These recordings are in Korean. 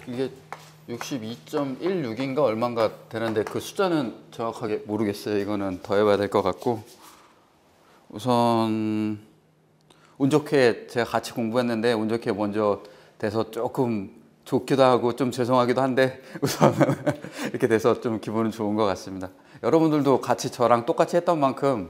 이게 62.16인가 얼마인가 되는데 그 숫자는 정확하게 모르겠어요. 이거는 더 해봐야 될 것 같고, 우선 운 좋게 제가 같이 공부했는데 운 좋게 먼저 돼서 조금 좋기도 하고 좀 죄송하기도 한데 우선 이렇게 돼서 좀 기분은 좋은 것 같습니다. 여러분들도 같이 저랑 똑같이 했던 만큼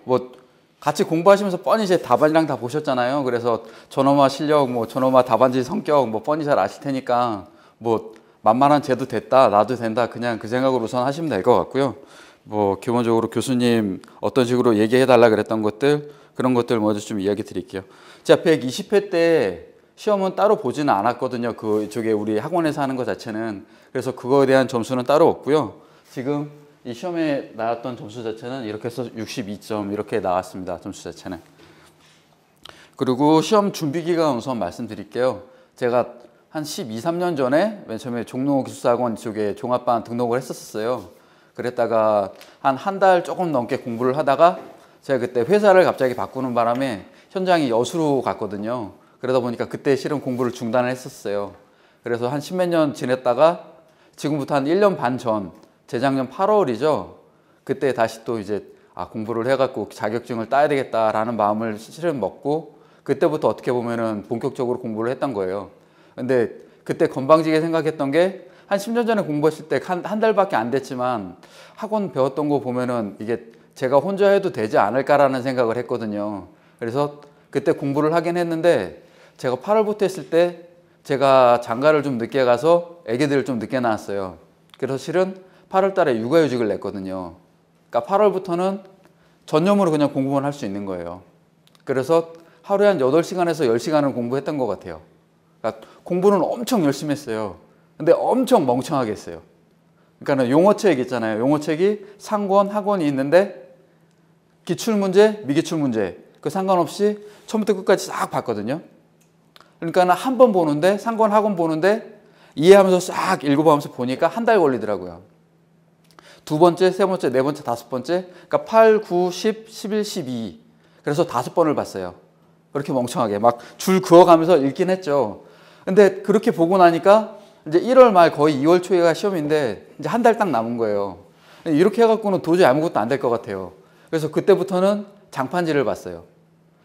뭐 같이 공부하시면서 뻔히 제 답안이랑 다 보셨잖아요. 그래서 저놈아 실력, 뭐 저놈아 답안지 성격 뭐 뻔히 잘 아실 테니까 뭐 만만한 쟤도 됐다, 나도 된다, 그냥 그 생각으로 우선 하시면 될 것 같고요. 뭐 기본적으로 교수님 어떤 식으로 얘기해 달라 그랬던 것들, 그런 것들 먼저 좀 이야기 드릴게요. 제가 120회 때 시험은 따로 보지는 않았거든요. 그쪽에 우리 학원에서 하는 것 자체는. 그래서 그거에 대한 점수는 따로 없고요. 지금 이 시험에 나왔던 점수 자체는 이렇게 해서 62점 이렇게 나왔습니다. 점수 자체는. 그리고 시험 준비 기간 우선 말씀드릴게요. 제가 한 12, 13년 전에 맨 처음에 종로기술사학원 쪽에 종합반 등록을 했었어요. 그랬다가 한 달 조금 넘게 공부를 하다가 제가 그때 회사를 갑자기 바꾸는 바람에 현장이 여수로 갔거든요. 그러다 보니까 그때 실은 공부를 중단을 했었어요. 그래서 한 10몇 년 지냈다가 지금부터 한 1년 반 전, 재작년 8월이죠. 그때 다시 또 이제 공부를 해갖고 자격증을 따야 되겠다라는 마음을 실은 먹고 그때부터 어떻게 보면은 본격적으로 공부를 했던 거예요. 근데 그때 건방지게 생각했던 게 한 10년 전에 공부했을 때 한 달밖에 안 됐지만 학원 배웠던 거 보면은 이게 제가 혼자 해도 되지 않을까라는 생각을 했거든요. 그래서 그때 공부를 하긴 했는데 제가 8월부터 했을 때 제가 장가를 좀 늦게 가서 애기들을 좀 늦게 낳았어요. 그래서 실은 8월 달에 육아휴직을 냈거든요. 그러니까 8월부터는 전념으로 그냥 공부만 할 수 있는 거예요. 그래서 하루에 한 8시간에서 10시간을 공부했던 것 같아요. 그러니까 공부는 엄청 열심히 했어요. 근데 엄청 멍청하게 했어요. 그러니까 용어책 있잖아요. 용어책이 상권, 하권이 있는데 기출문제, 미기출문제 그 상관없이 처음부터 끝까지 싹 봤거든요. 그러니까 한 번 보는데 상권, 하권 보는데 이해하면서 싹 읽어보면서 보니까 한 달 걸리더라고요. 두 번째, 세 번째, 네 번째, 다섯 번째, 그러니까 8, 9, 10, 11, 12 그래서 5번을 봤어요. 그렇게 멍청하게 막 줄 그어가면서 읽긴 했죠. 근데 그렇게 보고 나니까 이제 1월 말 거의 2월 초가 시험인데 이제 한 달 딱 남은 거예요. 이렇게 해갖고는 도저히 아무것도 안 될 것 같아요. 그래서 그때부터는 장판지를 봤어요.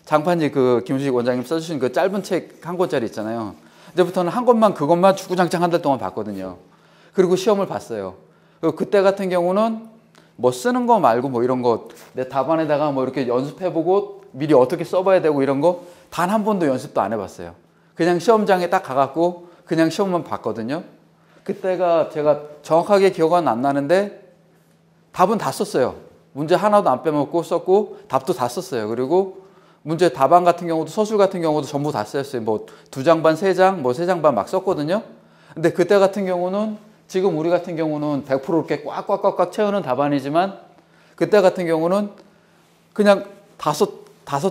장판지 그 김수식 원장님 써주신 그 짧은 책 한 권짜리 있잖아요. 이제부터는 한 권만 그것만 주구장창 한 달 동안 봤거든요. 그리고 시험을 봤어요. 그리고 그때 같은 경우는 뭐 쓰는 거 말고 뭐 이런 거 내 답안에다가 뭐 이렇게 연습해보고 미리 어떻게 써봐야 되고 이런 거 단 한 번도 연습도 안 해봤어요. 그냥 시험장에 딱 가갖고 그냥 시험만 봤거든요. 그때가 제가 정확하게 기억은 안 나는데 답은 다 썼어요. 문제 하나도 안 빼먹고 썼고 답도 다 썼어요. 그리고 문제 답안 같은 경우도 서술 같은 경우도 전부 다 쓰였어요. 뭐 2장 반, 3장, 뭐 3장 반 막 썼거든요. 근데 그때 같은 경우는 지금 우리 같은 경우는 100% 이렇게 꽉꽉꽉꽉 채우는 답안이지만 그때 같은 경우는 그냥 다섯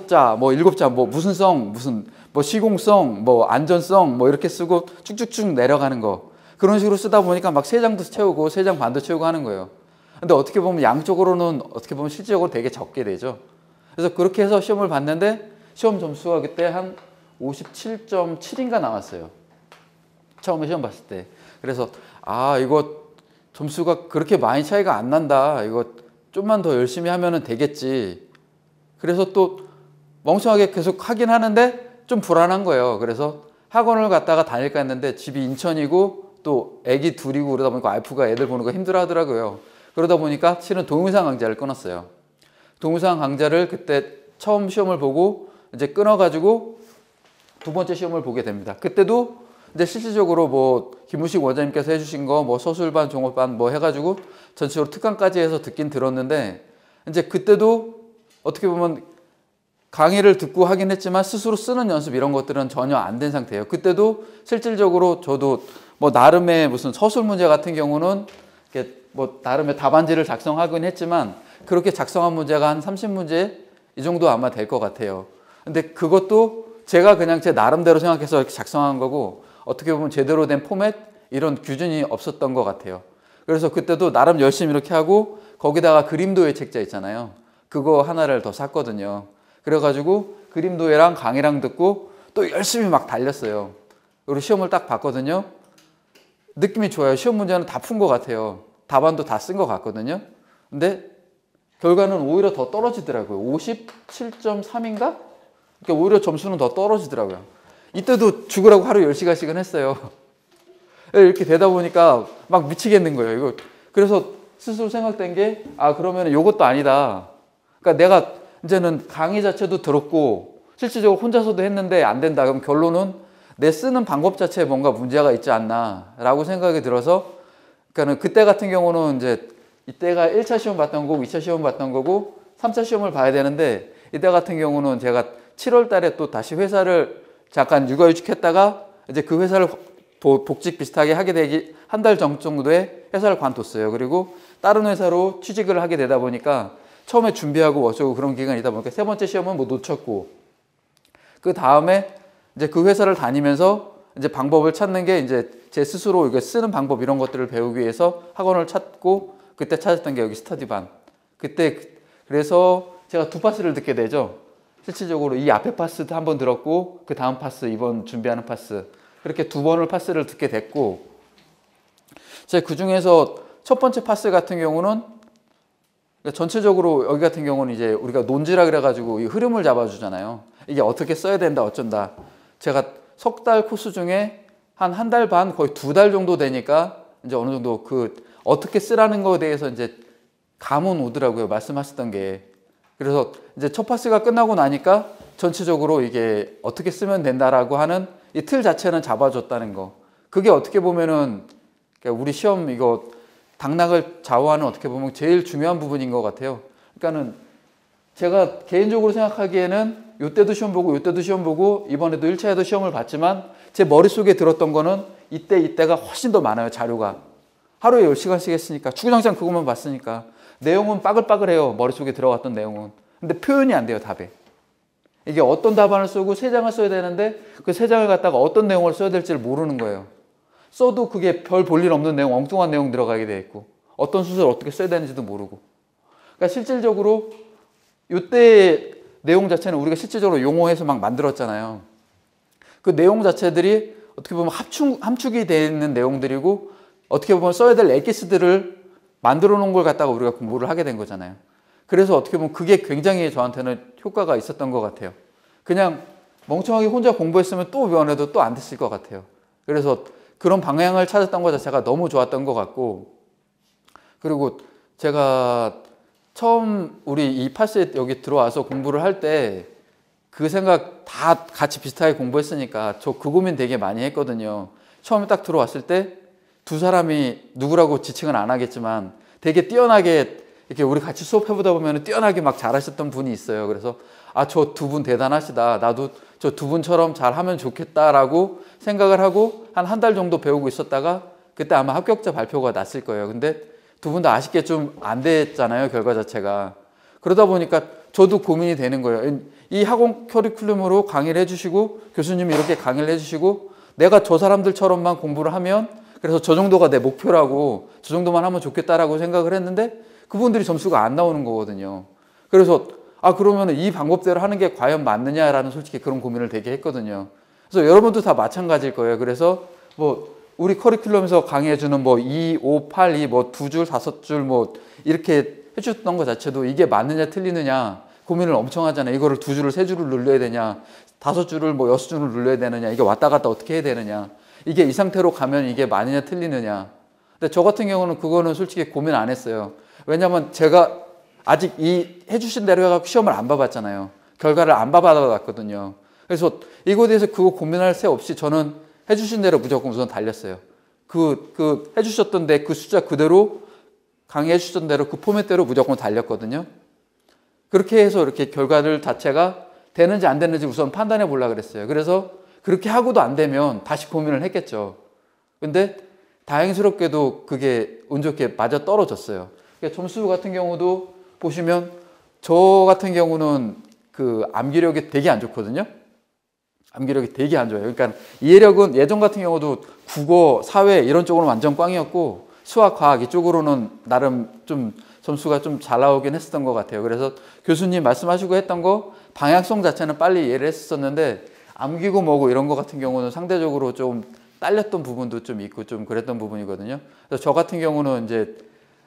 자, 뭐 7자, 뭐 무슨 성, 무슨 뭐 시공성, 뭐 안전성, 뭐 이렇게 쓰고 쭉쭉쭉 내려가는 거. 그런 식으로 쓰다 보니까 막 3장도 채우고 3장 반도 채우고 하는 거예요. 근데 어떻게 보면 양쪽으로는 어떻게 보면 실질적으로 되게 적게 되죠. 그래서 그렇게 해서 시험을 봤는데 시험 점수가 그때 한 57.7인가 나왔어요. 처음에 시험 봤을 때. 그래서 이거 점수가 그렇게 많이 차이가 안 난다. 이거 좀만 더 열심히 하면 되겠지. 그래서 또 멍청하게 계속 하긴 하는데 좀 불안한 거예요. 그래서 학원을 갔다가 다닐까 했는데 집이 인천이고 또 애기 둘이고 그러다 보니까 와이프가 애들 보는 거 힘들어 하더라고요. 그러다 보니까 실은 동영상 강좌를 끊었어요. 동영상 강좌를 그때 처음 시험을 보고 이제 끊어가지고 두 번째 시험을 보게 됩니다. 그때도 이제 실질적으로 뭐 김우식 원장님께서 해주신 거 뭐 서술반, 종업반 뭐 해가지고 전체적으로 특강까지 해서 듣긴 들었는데 이제 그때도 어떻게 보면 강의를 듣고 하긴 했지만 스스로 쓰는 연습 이런 것들은 전혀 안 된 상태예요. 그때도 실질적으로 저도 뭐 나름의 무슨 서술 문제 같은 경우는 이렇게 뭐 나름의 답안지를 작성하긴 했지만 그렇게 작성한 문제가 한 30문제 이 정도 아마 될 것 같아요. 근데 그것도 제가 그냥 제 나름대로 생각해서 이렇게 작성한 거고 어떻게 보면 제대로 된 포맷 이런 규준이 없었던 것 같아요. 그래서 그때도 나름 열심히 이렇게 하고 거기다가 그림도예 책자 있잖아요. 그거 하나를 더 샀거든요. 그래가지고 그림도예랑 강의랑 듣고 또 열심히 막 달렸어요. 그리고 시험을 딱 봤거든요. 느낌이 좋아요. 시험 문제는 다 푼 것 같아요. 답안도 다 쓴 것 같거든요. 근데 결과는 오히려 더 떨어지더라고요. 57.3인가? 그러니까 오히려 점수는 더 떨어지더라고요. 이때도 죽으라고 하루 10시간씩은 했어요. 이렇게 되다 보니까 막 미치겠는 거예요. 이거. 그래서 스스로 생각된 게, 아, 그러면 이것도 아니다. 그러니까 내가 이제는 강의 자체도 들었고, 실질적으로 혼자서도 했는데 안 된다. 그럼 결론은 내 쓰는 방법 자체에 뭔가 문제가 있지 않나라고 생각이 들어서, 그러니까는 그때 같은 경우는 이제 이때가 1차 시험 봤던 거고 2차 시험 봤던 거고 3차 시험을 봐야 되는데, 이때 같은 경우는 제가 7월 달에 또 다시 회사를 잠깐 육아휴직했다가 이제 그 회사를 복직 비슷하게 하게 되기 한 달 전 정도에 회사를 관뒀어요. 그리고 다른 회사로 취직을 하게 되다 보니까 처음에 준비하고 어쩌고 그런 기간이다 보니까 세 번째 시험은 뭐 놓쳤고, 그 다음에 이제 그 회사를 다니면서 이제 방법을 찾는 게 이제 제 스스로 이거 쓰는 방법 이런 것들을 배우기 위해서 학원을 찾고, 그때 찾았던 게 여기 스터디반. 그때 그래서 제가 두 파스를 듣게 되죠. 실질적으로 이 앞에 파스도 한 번 들었고 그 다음 파스, 이번 준비하는 파스, 그렇게 두 번을 파스를 듣게 됐고, 제가 그 중에서 첫 번째 파스 같은 경우는 전체적으로 여기 같은 경우는 이제 우리가 논지라 그래가지고 이 흐름을 잡아주잖아요. 이게 어떻게 써야 된다 어쩐다. 제가 석 달 코스 중에 한 달 반, 거의 2달 정도 되니까 이제 어느 정도 그 어떻게 쓰라는 거에 대해서 이제 감은 오더라고요. 말씀하셨던 게. 그래서 이제 첫 파스가 끝나고 나니까 전체적으로 이게 어떻게 쓰면 된다라고 하는 이 틀 자체는 잡아줬다는 거. 그게 어떻게 보면은 우리 시험 이거 당락을 좌우하는 어떻게 보면 제일 중요한 부분인 것 같아요. 그러니까는 제가 개인적으로 생각하기에는 이때도 시험 보고 이때도 시험 보고 이번에도 1차에도 시험을 봤지만 제 머릿속에 들었던 거는 이때가 훨씬 더 많아요. 자료가. 하루에 10시간씩 했으니까 주구장창 그것만 봤으니까 내용은 빠글빠글해요. 머릿속에 들어갔던 내용은. 근데 표현이 안 돼요. 답에. 이게 어떤 답안을 쓰고 3장을 써야 되는데 그 3장을 갖다가 어떤 내용을 써야 될지를 모르는 거예요. 써도 그게 별 볼 일 없는 내용, 엉뚱한 내용 들어가게 돼 있고 어떤 순서를 어떻게 써야 되는지도 모르고. 그러니까 실질적으로 이때 내용 자체는 우리가 실질적으로 용어해서 막 만들었잖아요. 그 내용 자체들이 어떻게 보면 함축이 되어 있는 내용들이고 어떻게 보면 써야 될 엑기스들을 만들어 놓은 걸 갖다가 우리가 공부를 하게 된 거잖아요. 그래서 어떻게 보면 그게 굉장히 저한테는 효과가 있었던 것 같아요. 그냥 멍청하게 혼자 공부했으면 또 외워내도 또 안 됐을 것 같아요. 그래서 그런 방향을 찾았던 것 자체가 너무 좋았던 것 같고, 그리고 제가 처음 우리 이 파스에 여기 들어와서 공부를 할 때 그 생각 다 같이 비슷하게 공부했으니까 저 그 고민 되게 많이 했거든요. 처음에 딱 들어왔을 때 두 사람이 누구라고 지칭은 안 하겠지만 되게 뛰어나게 이렇게 우리 같이 수업해보다 보면 뛰어나게 막 잘하셨던 분이 있어요. 그래서 아, 저 두 분 대단하시다. 나도 저 두 분처럼 잘하면 좋겠다라고 생각을 하고 한 달 정도 배우고 있었다가 그때 아마 합격자 발표가 났을 거예요. 근데 두 분 다 아쉽게 좀 안 됐잖아요. 결과 자체가. 그러다 보니까 저도 고민이 되는 거예요. 이 학원 커리큘럼으로 강의를 해주시고 교수님이 이렇게 강의를 해주시고 내가 저 사람들처럼만 공부를 하면 그래서 저 정도가 내 목표라고 저 정도만 하면 좋겠다라고 생각을 했는데 그분들이 점수가 안 나오는 거거든요. 그래서 아, 그러면 이 방법대로 하는 게 과연 맞느냐라는 솔직히 그런 고민을 되게 했거든요. 그래서 여러분도 다 마찬가지일 거예요. 그래서 뭐 우리 커리큘럼에서 강의해주는 뭐 2, 5, 8, 2, 뭐 2줄, 5줄 뭐 이렇게 해주셨던 것 자체도 이게 맞느냐 틀리느냐 고민을 엄청 하잖아요. 이거를 2줄을 3줄을 눌러야 되냐, 5줄을 뭐 6줄을 눌러야 되느냐, 이게 왔다 갔다 어떻게 해야 되느냐, 이게 이 상태로 가면 이게 맞느냐 틀리느냐. 근데 저 같은 경우는 그거는 솔직히 고민 안 했어요. 왜냐면 제가 아직 이 해주신 대로 해갖고 시험을 안 봐봤잖아요. 결과를 안 봐봤거든요. 그래서 이거에 대해서 그거 고민할 새 없이 저는 해주신 대로 무조건 우선 달렸어요. 그 해주셨던데 그 숫자 그대로 강의해 주셨던 대로 그 포맷대로 무조건 달렸거든요. 그렇게 해서 이렇게 결과를 자체가 되는지 안 되는지 우선 판단해 보려고 그랬어요. 그래서 그렇게 하고도 안 되면 다시 고민을 했겠죠. 근데 다행스럽게도 그게 운 좋게 맞아 떨어졌어요. 그러니까 점수 같은 경우도 보시면 저 같은 경우는 그 암기력이 되게 안 좋거든요. 암기력이 되게 안 좋아요. 그러니까 이해력은 예전 같은 경우도 국어, 사회 이런 쪽으로는 완전 꽝이었고 수학, 과학 이쪽으로는 나름 좀 점수가 좀 잘 나오긴 했었던 것 같아요. 그래서 교수님 말씀하시고 했던 거 방향성 자체는 빨리 이해를 했었는데 암기고 뭐고 이런 거 같은 경우는 상대적으로 좀 딸렸던 부분도 좀 있고 좀 그랬던 부분이거든요. 그래서 저 같은 경우는 이제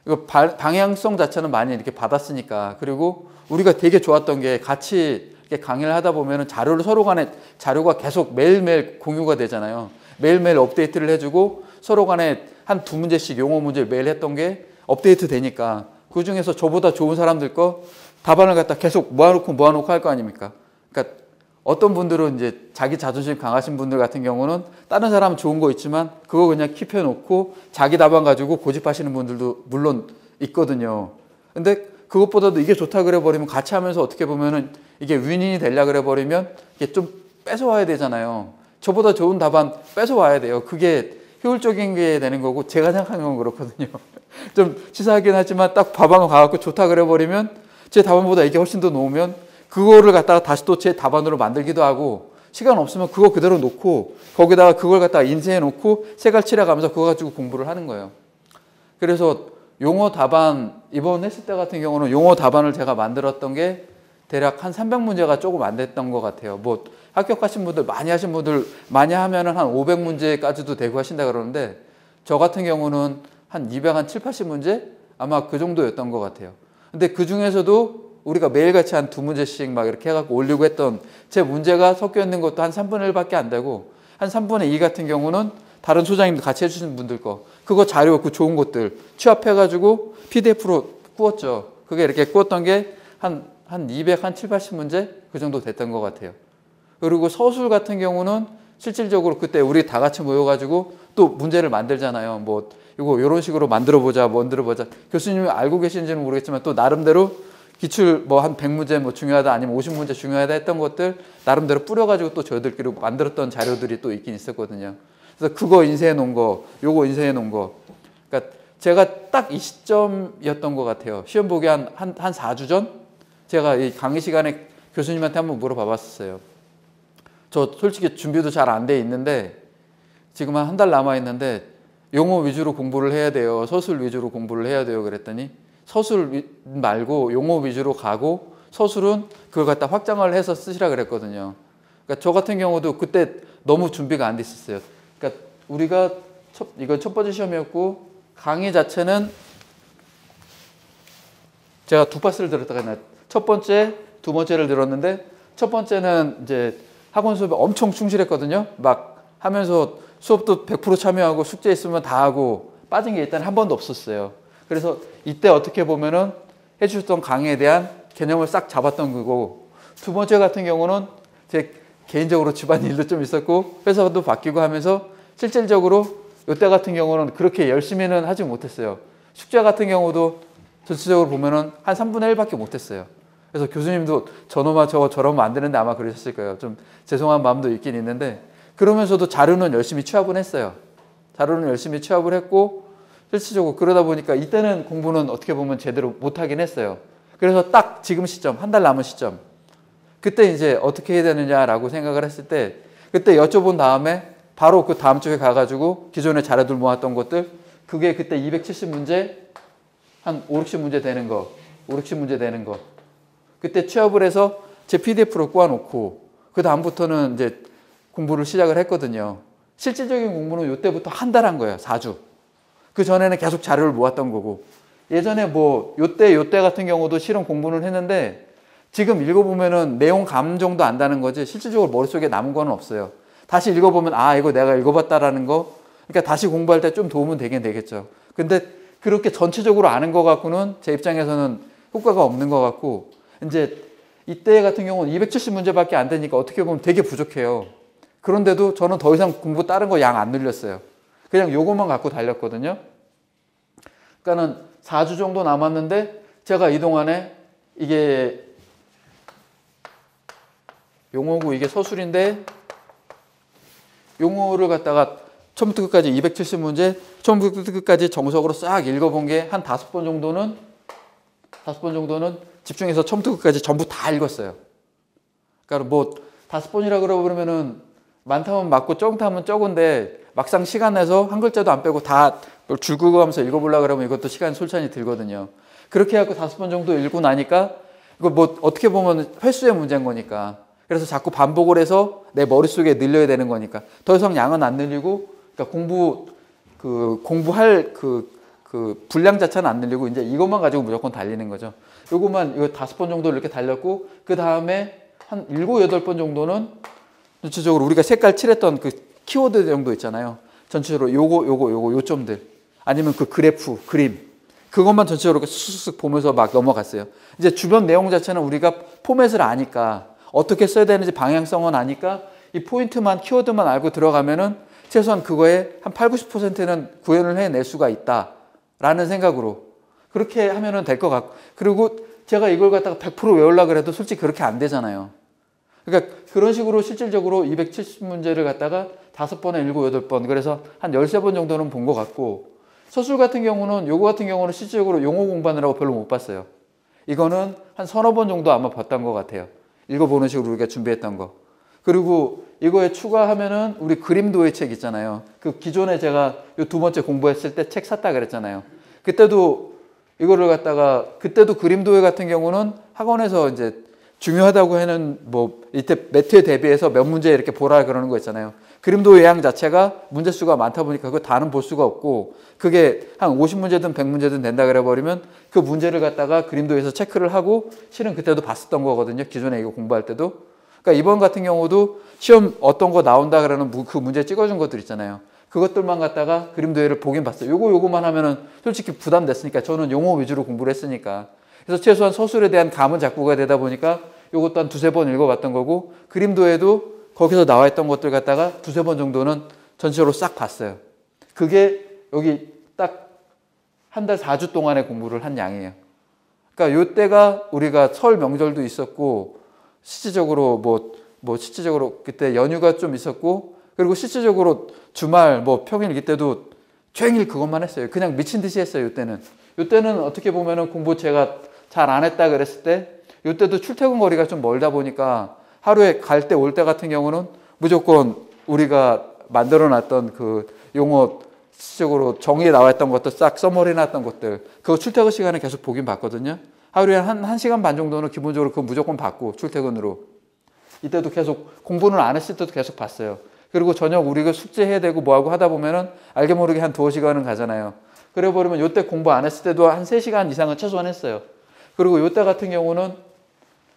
이거 방향성 자체는 많이 이렇게 받았으니까, 그리고 우리가 되게 좋았던 게 같이 이렇게 강의를 하다 보면은 자료를 서로 간에 자료가 계속 매일매일 공유가 되잖아요. 매일매일 업데이트를 해주고 서로 간에 한 두 문제씩 용어 문제를 매일 했던 게 업데이트 되니까 그 중에서 저보다 좋은 사람들 거 답안을 갖다 계속 모아놓고 할 거 아닙니까? 그러니까 어떤 분들은 이제 자기 자존심 강하신 분들 같은 경우는 다른 사람은 좋은 거 있지만 그거 그냥 킵해놓고 자기 답안 가지고 고집하시는 분들도 물론 있거든요. 근데 그것보다도 이게 좋다 그래 버리면 같이 하면서 어떻게 보면은 이게 윈윈이 되려 그래 버리면 이게 좀 뺏어와야 되잖아요. 저보다 좋은 답안 뺏어와야 돼요. 그게 효율적인 게 되는 거고, 제가 생각하는 건 그렇거든요. 좀 치사하긴 하지만 딱 답안 가갖고 좋다 그래 버리면 제 답안보다 이게 훨씬 더 놓으면 그거를 갖다가 다시 또 제 답안으로 만들기도 하고, 시간 없으면 그거 그대로 놓고 거기다가 그걸 갖다가 인쇄해 놓고 색깔 칠해가면서 그거 가지고 공부를 하는 거예요. 그래서 용어 답안 이번 했을 때 같은 경우는 용어 답안을 제가 만들었던 게 대략 한 300문제가 조금 안 됐던 것 같아요. 뭐 합격하신 분들, 많이 하신 분들 많이 하면은 한 500문제까지도 되고 하신다 그러는데, 저 같은 경우는 한 7, 80문제 아마 그 정도였던 것 같아요. 근데 그 중에서도 우리가 매일같이 한 2문제씩 막 이렇게 해갖고 올리고 했던 제 문제가 섞여 있는 것도 한 3분의 1밖에 안 되고, 한 3분의 2 같은 경우는 다른 소장님들 같이 해주신 분들 거, 그거 자료, 그 좋은 것들 취합해가지고 PDF로 꾸었죠. 그게 이렇게 꾸었던 게 한 200, 한 7, 80문제 그 정도 됐던 것 같아요. 그리고 서술 같은 경우는 실질적으로 그때 우리 다 같이 모여가지고 또 문제를 만들잖아요. 뭐 이거 이런 식으로 만들어보자. 교수님이 알고 계신지는 모르겠지만 또 나름대로 기출 뭐 한 100문제 뭐 중요하다, 아니면 50문제 중요하다 했던 것들 나름대로 뿌려가지고 또 저희들끼리 만들었던 자료들이 또 있긴 있었거든요. 그래서 그거 인쇄해 놓은 거, 요거 인쇄해 놓은 거. 그러니까 제가 딱 이 시점이었던 것 같아요. 시험 보기 한 4주 전? 제가 이 강의 시간에 교수님한테 한번 물어봐 봤었어요. 저 솔직히 준비도 잘 안 돼 있는데 지금 한 달 남아 있는데 용어 위주로 공부를 해야 돼요, 서술 위주로 공부를 해야 돼요? 그랬더니 서술 말고 용어 위주로 가고 서술은 그걸 갖다 확장을 해서 쓰시라 그랬거든요. 그러니까 저 같은 경우도 그때 너무 준비가 안 돼 있었어요. 그러니까 우리가 이건 첫 번째 시험이었고, 강의 자체는 제가 두 파스를 들었다가 했나요? 첫 번째, 두 번째를 들었는데, 첫 번째는 이제 학원 수업에 엄청 충실했거든요. 막 하면서 수업도 100% 참여하고 숙제 있으면 다 하고 빠진 게 일단 한 번도 없었어요. 그래서 이때 어떻게 보면은 해주셨던 강의에 대한 개념을 싹 잡았던 거고, 두 번째 같은 경우는 제 개인적으로 집안일도 좀 있었고 회사도 바뀌고 하면서 실질적으로 이때 같은 경우는 그렇게 열심히는 하지 못했어요. 숙제 같은 경우도 전체적으로 보면은 한 3분의 1밖에 못했어요. 그래서 교수님도 저놈아 저거 저러면 안 되는데 아마 그러셨을 거예요. 좀 죄송한 마음도 있긴 있는데, 그러면서도 자료는 열심히 취합을 했어요. 자료는 열심히 취합을 했고, 실질적으로 그러다 보니까 이때는 공부는 어떻게 보면 제대로 못하긴 했어요. 그래서 딱 지금 시점, 한 달 남은 시점, 그때 이제 어떻게 해야 되느냐라고 생각을 했을 때, 그때 여쭤본 다음에 바로 그 다음 주에 가가지고 기존에 자료들 모았던 것들, 그게 그때 270문제, 한 5, 60문제 되는 거, 5, 60문제 되는 거, 그때 취합을 해서 제 PDF로 꼬아놓고 그 다음부터는 이제 공부를 시작을 했거든요. 실질적인 공부는 이때부터 한 달 한 거예요. 4주. 그 전에는 계속 자료를 모았던 거고, 예전에 뭐 요때 같은 경우도 실은 공부는 했는데 지금 읽어보면은 내용 감정도 안다는 거지 실질적으로 머릿속에 남은 거는 없어요. 다시 읽어보면 아 이거 내가 읽어봤다라는 거, 그러니까 다시 공부할 때 좀 도움은 되긴 되겠죠. 근데 그렇게 전체적으로 아는 거 갖고는 제 입장에서는 효과가 없는 것 같고, 이제 이때 같은 경우는 270문제밖에 안 되니까 어떻게 보면 되게 부족해요. 그런데도 저는 더 이상 공부 다른 거 양 안 늘렸어요. 그냥 요것만 갖고 달렸거든요. 그러니까는 4주 정도 남았는데 제가 이동안에 이게 용어고 이게 서술인데, 용어를 갖다가 처음부터 끝까지 270문제, 처음부터 끝까지 정석으로 싹 읽어본 게 한 5번 정도는 집중해서 처음부터 끝까지 전부 다 읽었어요. 그러니까 뭐 5번이라 그러면은 많다면 많고 적다면 적은데 막상 시간 내서 한 글자도 안 빼고 다 줄 긋어가면서 읽어보려고 그러면 이것도 시간이 솔찬히 들거든요. 그렇게 해갖고 5번 정도 읽고 나니까 이거 뭐 어떻게 보면 횟수의 문제인 거니까, 그래서 자꾸 반복을 해서 내 머릿속에 늘려야 되는 거니까 더 이상 양은 안 늘리고 그러니까 공부할 그 분량 자체는 안 늘리고 이제 이것만 가지고 무조건 달리는 거죠. 요것만 이거 5번 정도 이렇게 달렸고 그 다음에 한 7, 8번 정도는 전체적으로 우리가 색깔 칠했던 그 키워드 정도 있잖아요. 전체적으로 요거 요점들 아니면 그 그래프 그림 그것만 전체적으로 이렇게 쑥쑥 보면서 막 넘어갔어요. 이제 주변 내용 자체는 우리가 포맷을 아니까 어떻게 써야 되는지 방향성은 아니까 이 포인트만 키워드만 알고 들어가면은 최소한 그거에 한 8, 90%는 구현을 해낼 수가 있다라는 생각으로 그렇게 하면은 될 것 같고 그리고 제가 이걸 갖다가 100% 외우려고 해도 솔직히 그렇게 안 되잖아요. 그러니까 그런 식으로 실질적으로 270문제를 갖다가 5번에 7, 8번 그래서 한 13번 정도는 본 것 같고 서술 같은 경우는 요거 같은 경우는 실질적으로 용어 공부하느라고 별로 못 봤어요. 이거는 한 서너 번 정도 아마 봤던 것 같아요. 읽어보는 식으로 우리가 준비했던 거. 그리고 이거에 추가하면은 우리 그림도의 책 있잖아요. 그 기존에 제가 요 2번째 공부했을 때 책 샀다 그랬잖아요. 그때도 이거를 갖다가 그때도 그림도의 같은 경우는 학원에서 이제 중요하다고 하는 뭐 이때 매트에 대비해서 몇 문제 이렇게 보라 그러는 거 있잖아요. 그림도 외양 자체가 문제 수가 많다 보니까 그거 다는 볼 수가 없고 그게 한 50문제든 100문제든 된다 그래 버리면 그 문제를 갖다가 그림도에서 체크를 하고 실은 그때도 봤었던 거거든요. 기존에 이거 공부할 때도. 그러니까 이번 같은 경우도 시험 어떤 거 나온다 그러는 그 문제 찍어준 것들 있잖아요. 그것들만 갖다가 그림도회를 보긴 봤어요. 요거만 하면은 솔직히 부담됐으니까 저는 용어 위주로 공부를 했으니까. 그래서 최소한 서술에 대한 감은 잡고가 되다 보니까 요것도 한 2, 3번 읽어봤던 거고 그림도에도 거기서 나와 있던 것들 갖다가 2, 3번 정도는 전체적으로 싹 봤어요. 그게 여기 딱 한 달 4주 동안의 공부를 한 양이에요. 그러니까 요때가 우리가 설 명절도 있었고 실질적으로 실질적으로 그때 연휴가 좀 있었고 그리고 실질적으로 주말 평일 이때도 종일 그것만 했어요. 그냥 미친 듯이 했어요. 요때는 어떻게 보면은 공부 제가 잘 안 했다 그랬을 때 요때도 출퇴근 거리가 좀 멀다 보니까 하루에 갈 때 올 때 같은 경우는 무조건 우리가 만들어 놨던 그 용어 실질적으로 정의에 나와 있던 것도 싹 써머리 놨던 것들 그거 출퇴근 시간에 계속 보긴 봤거든요. 하루에 한 1시간 반 정도는 기본적으로 그거 무조건 봤고 출퇴근으로 이때도 계속 공부는 안 했을 때도 계속 봤어요. 그리고 저녁 우리가 숙제해야 되고 뭐하고 하다 보면은 알게 모르게 한 2시간은 가잖아요. 그래 버리면 요때 공부 안 했을 때도 한 3시간 이상은 최소한 했어요. 그리고 요때 같은 경우는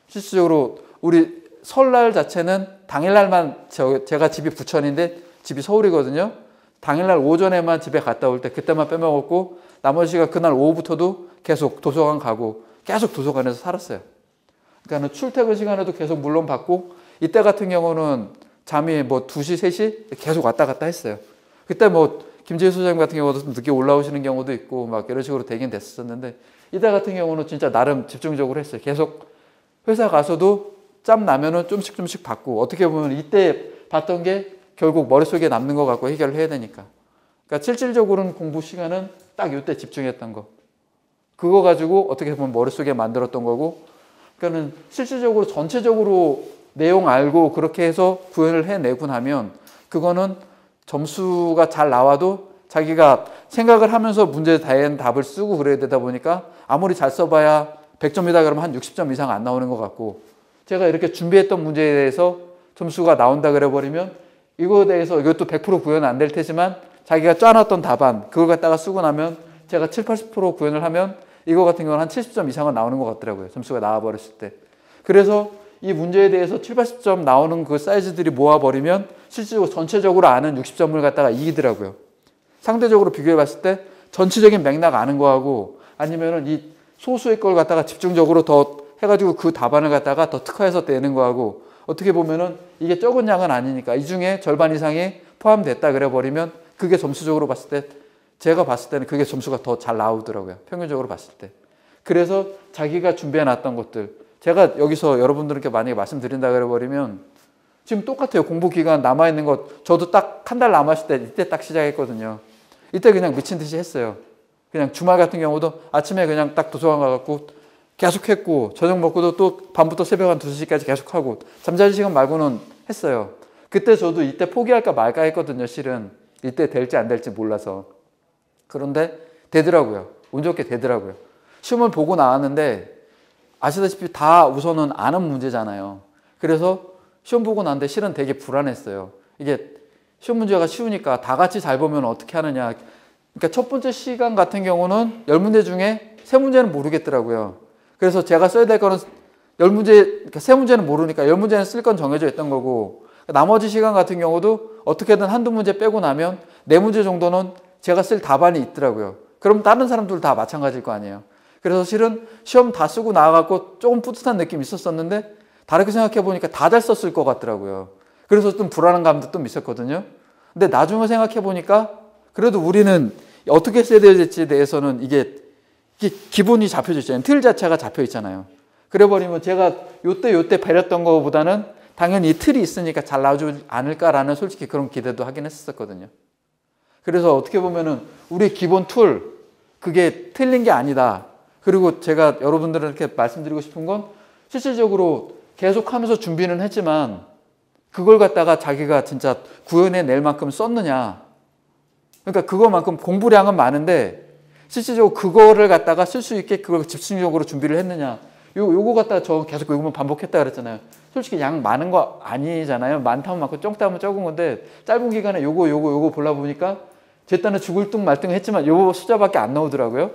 실질적으로 우리 설날 자체는 당일날만 제가 집이 부천인데 집이 서울이거든요. 당일날 오전에만 집에 갔다 올 때 그때만 빼먹었고 나머지 시간 그날 오후부터도 계속 도서관 가고 계속 도서관에서 살았어요. 그러니까 출퇴근 시간에도 계속 물론 받고 이때 같은 경우는 잠이 2시, 3시 계속 왔다 갔다 했어요. 그때 김재희 소장님 같은 경우도 좀 늦게 올라오시는 경우도 있고 막 이런 식으로 되긴 됐었는데 이때 같은 경우는 진짜 나름 집중적으로 했어요. 계속 회사 가서도 짬 나면은 좀씩 받고 어떻게 보면 이때 봤던 게 결국 머릿속에 남는 것 같고 해결을 해야 되니까. 그러니까 실질적으로는 공부 시간은 딱 이때 집중했던 거. 그거 가지고 어떻게 보면 머릿속에 만들었던 거고 그러니까는 실질적으로 전체적으로 내용 알고 그렇게 해서 구현을 해내고 나면 그거는 점수가 잘 나와도 자기가 생각을 하면서 문제에 대한 답을 쓰고 그래야 되다 보니까 아무리 잘 써봐야 100점이다 그러면 한 60점 이상 안 나오는 것 같고 제가 이렇게 준비했던 문제에 대해서 점수가 나온다 그래 버리면 이거에 대해서 이것도 100% 구현 안 될 테지만 자기가 짜놨던 답안 그걸 갖다가 쓰고 나면 제가 7, 80% 구현을 하면 이거 같은 경우는 한 70점 이상은 나오는 것 같더라고요. 점수가 나와버렸을 때. 그래서 이 문제에 대해서 7, 80점 나오는 그 사이즈들이 모아버리면 실제로 전체적으로 아는 60점을 갖다가 이기더라고요. 상대적으로 비교해 봤을 때 전체적인 맥락 아는 거하고 아니면은 이 소수의 걸 갖다가 집중적으로 더 해가지고 그 답안을 갖다가 더 특화해서 내는 거하고 어떻게 보면은 이게 적은 양은 아니니까 이 중에 절반 이상이 포함됐다 그래 버리면 그게 점수적으로 봤을 때 제가 봤을 때는 그게 점수가 더 잘 나오더라고요. 평균적으로 봤을 때. 그래서 자기가 준비해 놨던 것들 제가 여기서 여러분들께 만약에 말씀드린다 그래 버리면 지금 똑같아요. 공부 기간 남아있는 것 저도 딱 한 달 남았을 때 이때 딱 시작했거든요. 이때 그냥 미친 듯이 했어요. 그냥 주말 같은 경우도 아침에 그냥 딱 도서관 가갖고 계속 했고 저녁 먹고도 또 밤부터 새벽 한 2시까지 계속 하고 잠자리 시간 말고는 했어요. 그때 저도 이때 포기할까 말까 했거든요. 실은 이때 될지 안 될지 몰라서. 그런데 되더라고요. 운 좋게 되더라고요. 시험을 보고 나왔는데 아시다시피 다 우선은 아는 문제잖아요. 그래서 시험 보고 나왔는데 실은 되게 불안했어요. 이게 시험 문제가 쉬우니까 다 같이 잘 보면 어떻게 하느냐. 그러니까 첫 번째 시간 같은 경우는 10문제 중에 3문제는 모르겠더라고요. 그래서 제가 써야 될 거는 10문제, 그러니까 3문제는 모르니까 10문제는 쓸 건 정해져 있던 거고, 나머지 시간 같은 경우도 어떻게든 한두 문제 빼고 나면 4문제 정도는 제가 쓸 답안이 있더라고요. 그럼 다른 사람들 다 마찬가지일 거 아니에요. 그래서 실은 시험 다 쓰고 나와갖고 조금 뿌듯한 느낌이 있었었는데, 다르게 생각해 보니까 다 잘 썼을 것 같더라고요. 그래서 좀 불안한 감도 좀 있었거든요. 근데 나중에 생각해 보니까 그래도 우리는 어떻게 써야 될지에 대해서는 이게 기본이 잡혀져 있잖아요. 틀 자체가 잡혀 있잖아요. 그래 버리면 제가 요때 배렸던 것보다는 당연히 이 틀이 있으니까 잘 나오지 않을까라는 솔직히 그런 기대도 하긴 했었거든요. 그래서 어떻게 보면은 우리 기본 툴, 그게 틀린 게 아니다. 그리고 제가 여러분들한테 말씀드리고 싶은 건 실질적으로 계속 하면서 준비는 했지만 그걸 갖다가 자기가 진짜 구현해낼 만큼 썼느냐. 그러니까 그거만큼 공부량은 많은데 실질적으로 그거를 갖다가 쓸 수 있게 그걸 집중적으로 준비를 했느냐. 요거 갖다가 저 계속 요거만 반복했다 그랬잖아요. 솔직히 양 많은 거 아니잖아요. 많다면 많고 적다면 적은 건데 짧은 기간에 요거 보려 보니까 제 딴에 죽을 둥 말 둥 했지만 요거 숫자밖에 안 나오더라고요.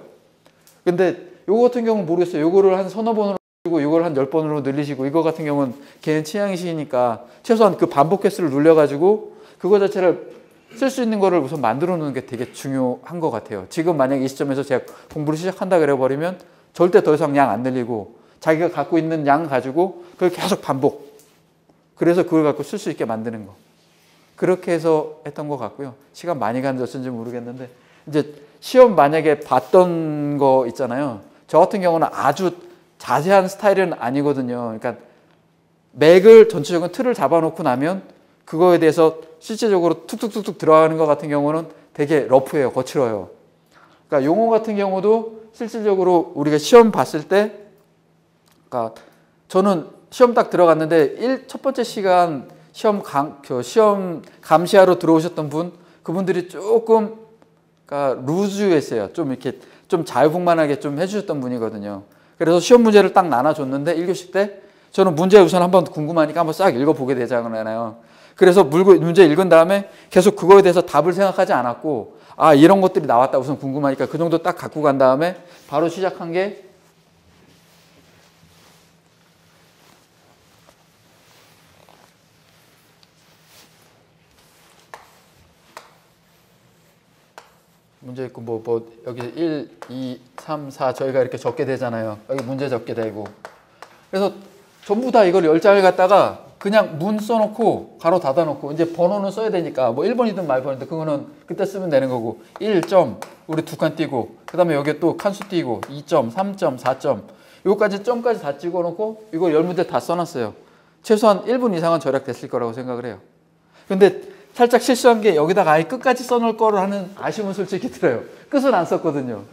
근데 요거 같은 경우는 모르겠어요. 요거를 한 서너 번으로 그리고 이걸 한 10번으로 늘리시고, 이거 같은 경우는 개인 취향이시니까 최소한 그 반복 횟수를 눌려가지고 그거 자체를 쓸 수 있는 거를 우선 만들어 놓는 게 되게 중요한 것 같아요. 지금 만약에 이 시점에서 제가 공부를 시작한다 그래 버리면 절대 더 이상 양 안 늘리고 자기가 갖고 있는 양 가지고 그걸 계속 반복. 그래서 그걸 갖고 쓸 수 있게 만드는 거. 그렇게 해서 했던 것 같고요. 시간 많이 가는지 어쩐지 모르겠는데, 이제 시험 만약에 봤던 거 있잖아요. 저 같은 경우는 아주 자세한 스타일은 아니거든요. 그러니까 맥을 전체적인 틀을 잡아놓고 나면 그거에 대해서 실제적으로 툭툭툭툭 들어가는 것 같은 경우는 되게 러프해요. 거칠어요. 그러니까 용어 같은 경우도 실질적으로 우리가 시험 봤을 때, 그러니까 저는 시험 딱 들어갔는데 첫 번째 시간 시험 감시하러 들어오셨던 분, 그분들이 조금 그러니까 루즈했어요. 좀 이렇게 좀 자유분만하게 좀 해주셨던 분이거든요. 그래서 시험 문제를 딱 나눠줬는데 1교시 때 저는 문제 우선 한번 궁금하니까 한번 싹 읽어보게 되잖아요. 그래서 문제 읽은 다음에 계속 그거에 대해서 답을 생각하지 않았고, 아 이런 것들이 나왔다 우선 궁금하니까 그 정도 딱 갖고 간 다음에 바로 시작한 게 문제 있고 여기 1, 2, 3, 4 저희가 이렇게 적게 되잖아요. 여기 문제 적게 되고. 그래서 전부 다 이걸 10장을 갖다가 그냥 문 써놓고 가로 닫아놓고 이제 번호는 써야 되니까 뭐 1번이든 말번이든 그거는 그때 쓰면 되는 거고, 1점 우리 2칸 띄고 그 다음에 여기 또 칸수 띄고 2점, 3점, 4점 요거까지 점까지 다 찍어놓고 이거 10문제 다 써놨어요. 최소한 1분 이상은 절약됐을 거라고 생각을 해요. 근데 살짝 실수한 게 여기다가 아예 끝까지 써놓을 거를 하는 아쉬움은 솔직히 들어요. 끝은 안 썼거든요.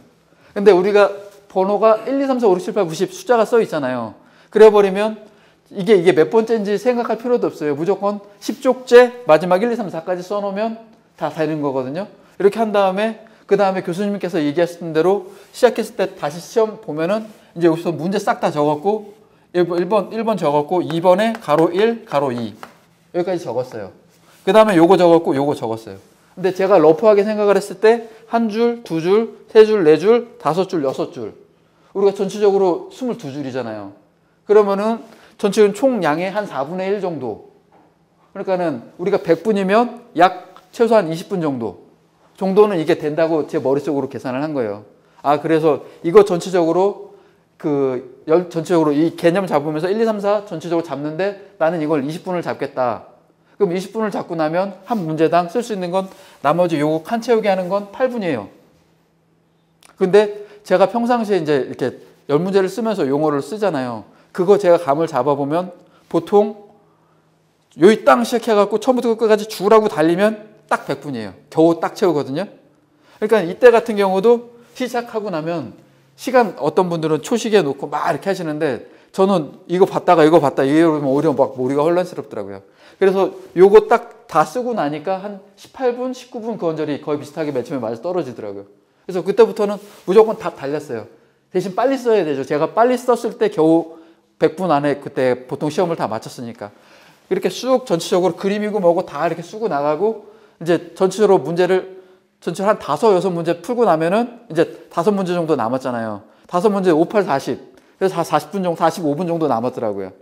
근데 우리가 번호가 1, 2, 3, 4, 5, 6, 7, 8, 90 숫자가 써 있잖아요. 그래버리면 이게 몇 번째인지 생각할 필요도 없어요. 무조건 10족제 마지막 1, 2, 3, 4까지 써놓으면 다 되는 거거든요. 이렇게 한 다음에 그 다음에 교수님께서 얘기하셨던 대로 시작했을 때 다시 시험 보면은 이제 여기서 문제 싹 다 적었고 1번 적었고 2번에 가로 1, 가로 2 여기까지 적었어요. 그 다음에 요거 적었고 요거 적었어요. 근데 제가 러프하게 생각을 했을 때 한 줄, 두 줄, 세 줄, 네 줄, 다섯 줄, 여섯 줄. 우리가 전체적으로 22줄이잖아요. 그러면은 전체적인 총 양의 한 4분의 1 정도. 그러니까는 우리가 100분이면 약 최소한 20분 정도는 이게 된다고 제 머릿속으로 계산을 한 거예요. 아, 그래서 이거 전체적으로 전체적으로 이 개념 잡으면서 1, 2, 3, 4 전체적으로 잡는데 나는 이걸 20분을 잡겠다. 그럼 20분을 잡고 나면 한 문제당 쓸 수 있는 건 나머지 요거 칸 채우기 하는 건 8분이에요. 근데 제가 평상시에 이제 이렇게 10문제를 쓰면서 용어를 쓰잖아요. 그거 제가 감을 잡아보면 보통 여기 땅 시작해갖고 처음부터 끝까지 줄하고 달리면 딱 100분이에요. 겨우 딱 채우거든요. 그러니까 이때 같은 경우도 시작하고 나면 시간 어떤 분들은 초시계 놓고 막 이렇게 하시는데 저는 이거 봤다가 이러면 오히려 막 머리가 혼란스럽더라고요. 그래서 요거 딱 다 쓰고 나니까 한 18분, 19분 그 언저리 거의 비슷하게 맨 처음에 맞아 떨어지더라고요. 그래서 그때부터는 무조건 답 달렸어요. 대신 빨리 써야 되죠. 제가 빨리 썼을 때 겨우 100분 안에 그때 보통 시험을 다 마쳤으니까. 이렇게 쑥 전체적으로 그림이고 뭐고 다 이렇게 쓰고 나가고 이제 전체적으로 문제를 전체로 한 5, 6문제 풀고 나면은 이제 5문제 정도 남았잖아요. 5문제 5, 8, 40. 그래서 40분 정도, 45분 정도 남았더라고요.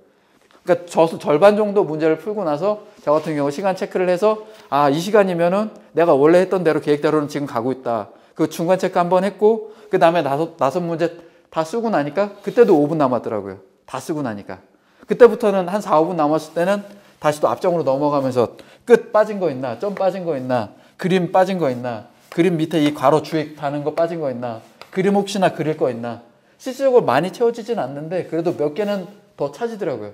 그러니까 절반 정도 문제를 풀고 나서 저 같은 경우 시간 체크를 해서 아, 이 시간이면은 내가 원래 했던 대로 계획대로는 지금 가고 있다. 그 중간 체크 한번 했고 그 다음에 5문제 다 쓰고 나니까 그때도 5분 남았더라고요. 다 쓰고 나니까. 그때부터는 한 4, 5분 남았을 때는 다시 또 앞쪽으로 넘어가면서 끝 빠진 거 있나, 점 빠진 거 있나, 그림 빠진 거 있나, 그림 밑에 이 괄호 주획 다는 거 빠진 거 있나, 그림 혹시나 그릴 거 있나. 실질적으로 많이 채워지진 않는데 그래도 몇 개는 더 차지더라고요.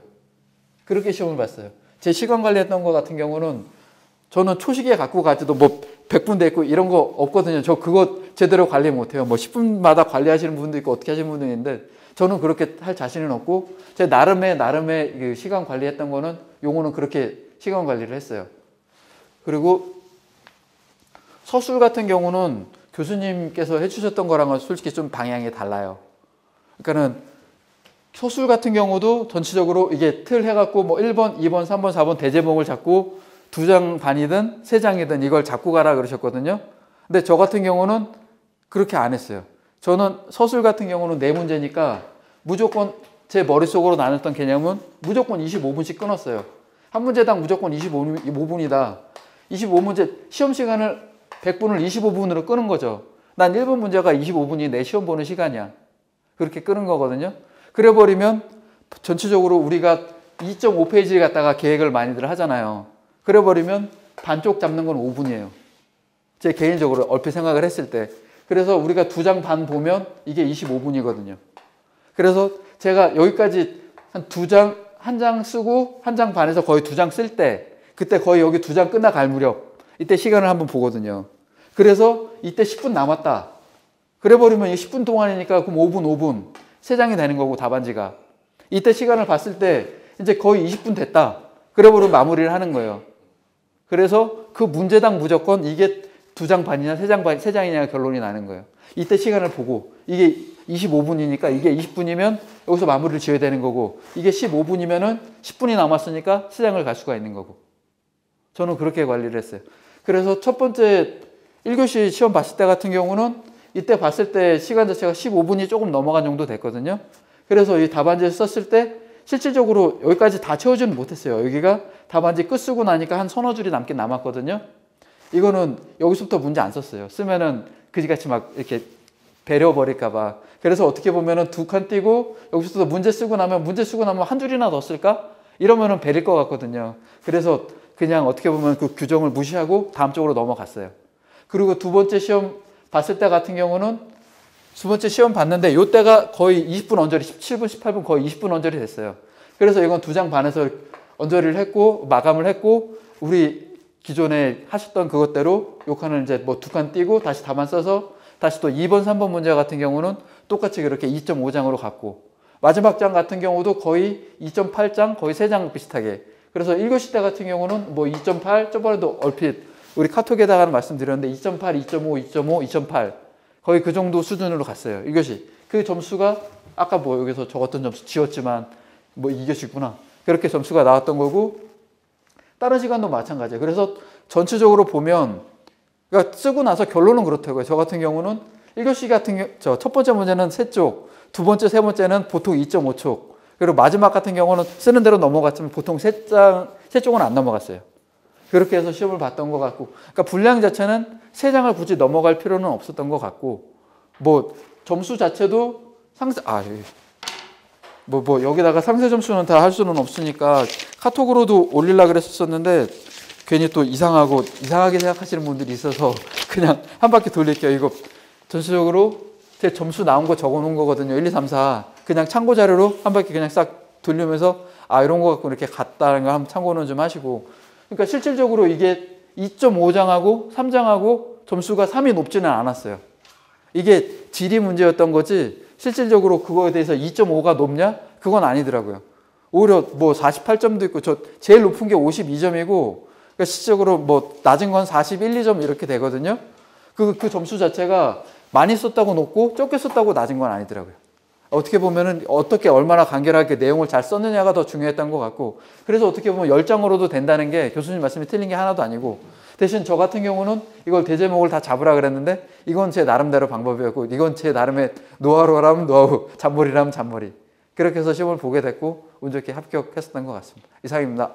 그렇게 시험을 봤어요. 제 시간 관리했던 거 같은 경우는 저는 초시계 갖고 가지도 뭐 100분 돼 있고 이런 거 없거든요. 저 그거 제대로 관리 못해요. 뭐 10분마다 관리하시는 분도 있고 어떻게 하시는 분도 있는데 저는 그렇게 할 자신은 없고 제 나름의 그 시간 관리했던 거는 요거는 그렇게 시간 관리를 했어요. 그리고 서술 같은 경우는 교수님께서 해주셨던 거랑은 솔직히 좀 방향이 달라요. 그러니까는 서술 같은 경우도 전체적으로 이게 틀 해갖고 뭐 1번, 2번, 3번, 4번 대제목을 잡고 2장 반이든 3장이든 이걸 잡고 가라 그러셨거든요. 근데 저 같은 경우는 그렇게 안 했어요. 저는 서술 같은 경우는 4문제니까 무조건 제 머릿속으로 나눴던 개념은 무조건 25분씩 끊었어요. 한 문제당 무조건 25분이다. 25문제 시험 시간을 100분을 25분으로 끄는 거죠. 난 1번 문제가 25분이 내 시험 보는 시간이야. 그렇게 끄는 거거든요. 그래 버리면 전체적으로 우리가 2.5페이지를 갖다가 계획을 많이들 하잖아요. 그래 버리면 반쪽 잡는 건 5분이에요. 제 개인적으로 얼핏 생각을 했을 때. 그래서 우리가 2장 반 보면 이게 25분이거든요. 그래서 제가 여기까지 한 2장, 한 장 쓰고 한 장 반에서 거의 2장 쓸 때 그때 거의 여기 2장 끝나갈 무렵 이때 시간을 한번 보거든요. 그래서 이때 10분 남았다. 그래 버리면 10분 동안이니까 그럼 5분 3장이 되는 거고 답안지가. 이때 시간을 봤을 때 이제 거의 20분 됐다. 그래 버리면 마무리를 하는 거예요. 그래서 그 문제당 무조건 이게 2장 반이냐 3장이냐 결론이 나는 거예요. 이때 시간을 보고 이게 25분이니까 이게 20분이면 여기서 마무리를 지어야 되는 거고 이게 15분이면은 10분이 남았으니까 3장을 갈 수가 있는 거고. 저는 그렇게 관리를 했어요. 그래서 첫 번째 1교시 시험 봤을 때 같은 경우는 이때 봤을 때 시간 자체가 15분이 조금 넘어간 정도 됐거든요. 그래서 이 답안지를 썼을 때 실질적으로 여기까지 다 채워지는 못했어요. 여기가 답안지 끝 쓰고 나니까 한 서너 줄이 남긴 남았거든요. 이거는 여기서부터 문제 안 썼어요. 쓰면은 그지같이 막 이렇게 배려버릴까봐. 그래서 어떻게 보면은 2칸 띄고 여기서부터 문제 쓰고 나면 한 줄이나 더 쓸까? 이러면은 배릴 것 같거든요. 그래서 그냥 어떻게 보면 그 규정을 무시하고 다음 쪽으로 넘어갔어요. 그리고 두 번째 시험 봤을 때 같은 경우는 두 번째 시험 봤는데 요때가 거의 20분 언저리, 17분, 18분 거의 20분 언저리 됐어요. 그래서 이건 2장 반에서 언저리를 했고 마감을 했고 우리 기존에 하셨던 그것대로 요 칸을 이제 뭐 2칸 띄고 다시 답안 써서 다시 또 2번, 3번 문제 같은 경우는 똑같이 그렇게 2.5장으로 갔고 마지막 장 같은 경우도 거의 2.8장, 거의 3장 비슷하게. 그래서 1교시 때 같은 경우는 뭐 2.8, 저번에도 얼핏 우리 카톡에다가 말씀드렸는데 2.8, 2.5, 2.5, 2.8 거의 그 정도 수준으로 갔어요. 1교시. 그 점수가 아까 뭐 여기서 적었던 점수 지웠지만 뭐 2교시구나. 그렇게 점수가 나왔던 거고 다른 시간도 마찬가지예요. 그래서 전체적으로 보면 그러니까 쓰고 나서 결론은 그렇다고요. 저 같은 경우는 1교시 같은 경우 첫 번째 문제는 3쪽, 두 번째, 세 번째는 보통 2.5쪽 그리고 마지막 같은 경우는 쓰는 대로 넘어갔지만 보통 3쪽은 안 넘어갔어요. 그렇게 해서 시험을 봤던 것 같고 그러니까 분량 자체는 3장을 굳이 넘어갈 필요는 없었던 것 같고 뭐 점수 자체도 여기다가 상세 점수는 다 할 수는 없으니까 카톡으로도 올리려고 그랬었는데 괜히 또 이상하게 생각하시는 분들이 있어서 그냥 한 바퀴 돌릴게요. 이거 전체적으로 제 점수 나온 거 적어 놓은 거거든요. 1, 2, 3, 4 그냥 참고 자료로 한 바퀴 그냥 싹 돌리면서 이런 거 갖고 이렇게 갔다는 거 한번 참고는 좀 하시고 그러니까 실질적으로 이게 2.5장하고 3장하고 점수가 3이 높지는 않았어요. 이게 지리 문제였던 거지 실질적으로 그거에 대해서 2.5가 높냐? 그건 아니더라고요. 오히려 뭐 48점도 있고 저 제일 높은 게 52점이고 그러니까 실질적으로 뭐 낮은 건 41, 2점 이렇게 되거든요. 그 점수 자체가 많이 썼다고 높고 적게 썼다고 낮은 건 아니더라고요. 어떻게 보면은 어떻게 얼마나 간결하게 내용을 잘 썼느냐가 더 중요했던 것 같고, 그래서 어떻게 보면 10장으로도 된다는 게 교수님 말씀이 틀린 게 하나도 아니고, 대신 저 같은 경우는 이걸 대제목을 다 잡으라 그랬는데 이건 제 나름대로 방법이었고, 이건 제 나름의 노하우라면 노하우, 잔머리라면 잔머리, 그렇게 해서 시험을 보게 됐고 운 좋게 합격했었던 것 같습니다. 이상입니다.